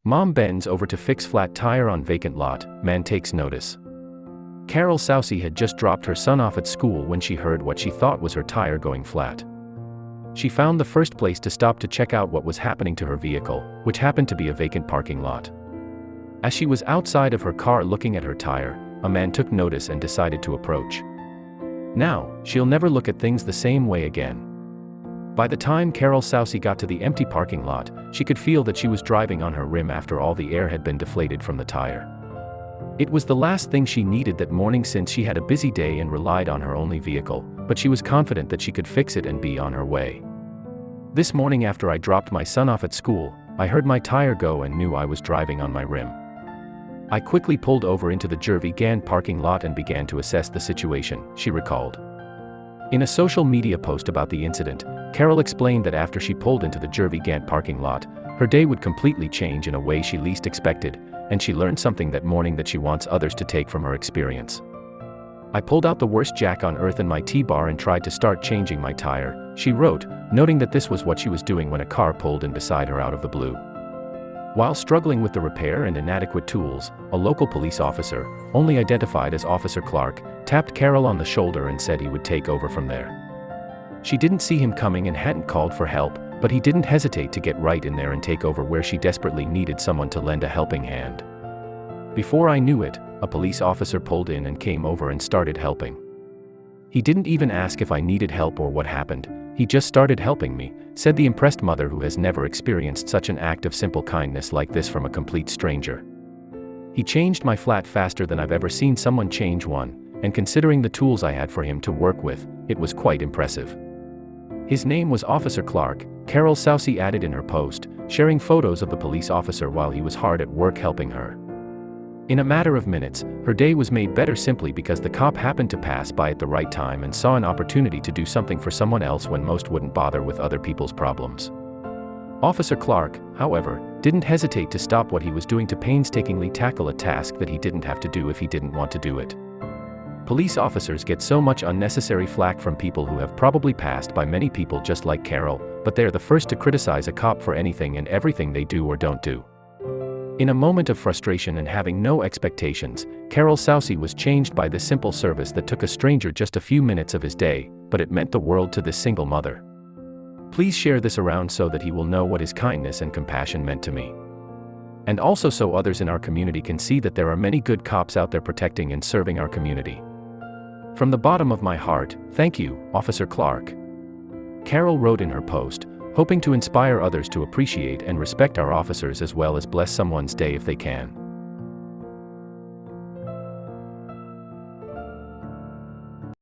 Mom bends over to fix flat tire on vacant lot, man takes notice. Caryl Soucy had just dropped her son off at school when she heard what she thought was her tire going flat. She found the first place to stop to check out what was happening to her vehicle, which happened to be a vacant parking lot. As she was outside of her car looking at her tire, a man took notice and decided to approach. Now, she'll never look at things the same way again. By the time Caryl Soucy got to the empty parking lot, she could feel that she was driving on her rim after all the air had been deflated from the tire. It was the last thing she needed that morning since she had a busy day and relied on her only vehicle, but she was confident that she could fix it and be on her way. This morning after I dropped my son off at school, I heard my tire go and knew I was driving on my rim. I quickly pulled over into the Vacant parking lot and began to assess the situation, she recalled. In a social media post about the incident, Caryl explained that after she pulled into the Vacant parking lot, her day would completely change in a way she least expected, and she learned something that morning that she wants others to take from her experience. I pulled out the worst jack on earth in my T-bar and tried to start changing my tire, she wrote, noting that this was what she was doing when a car pulled in beside her out of the blue. While struggling with the repair and inadequate tools, a local police officer, only identified as Officer Clark, tapped Caryl on the shoulder and said he would take over from there. She didn't see him coming and hadn't called for help, but he didn't hesitate to get right in there and take over where she desperately needed someone to lend a helping hand. Before I knew it, a police officer pulled in and came over and started helping. He didn't even ask if I needed help or what happened, he just started helping me, said the impressed mother who has never experienced such an act of simple kindness like this from a complete stranger. He changed my flat faster than I've ever seen someone change one, and considering the tools I had for him to work with, it was quite impressive. His name was Officer Clark, Caryl Soucy added in her post, sharing photos of the police officer while he was hard at work helping her. In a matter of minutes, her day was made better simply because the cop happened to pass by at the right time and saw an opportunity to do something for someone else when most wouldn't bother with other people's problems. Officer Clark, however, didn't hesitate to stop what he was doing to painstakingly tackle a task that he didn't have to do if he didn't want to do it. Police officers get so much unnecessary flack from people who have probably passed by many people just like Caryl, but they're the first to criticize a cop for anything and everything they do or don't do. In a moment of frustration and having no expectations, Caryl Soucy was changed by this simple service that took a stranger just a few minutes of his day, but it meant the world to this single mother. Please share this around so that he will know what his kindness and compassion meant to me. And also so others in our community can see that there are many good cops out there protecting and serving our community. From the bottom of my heart, thank you, Officer Clark. Caryl wrote in her post, hoping to inspire others to appreciate and respect our officers as well as bless someone's day if they can.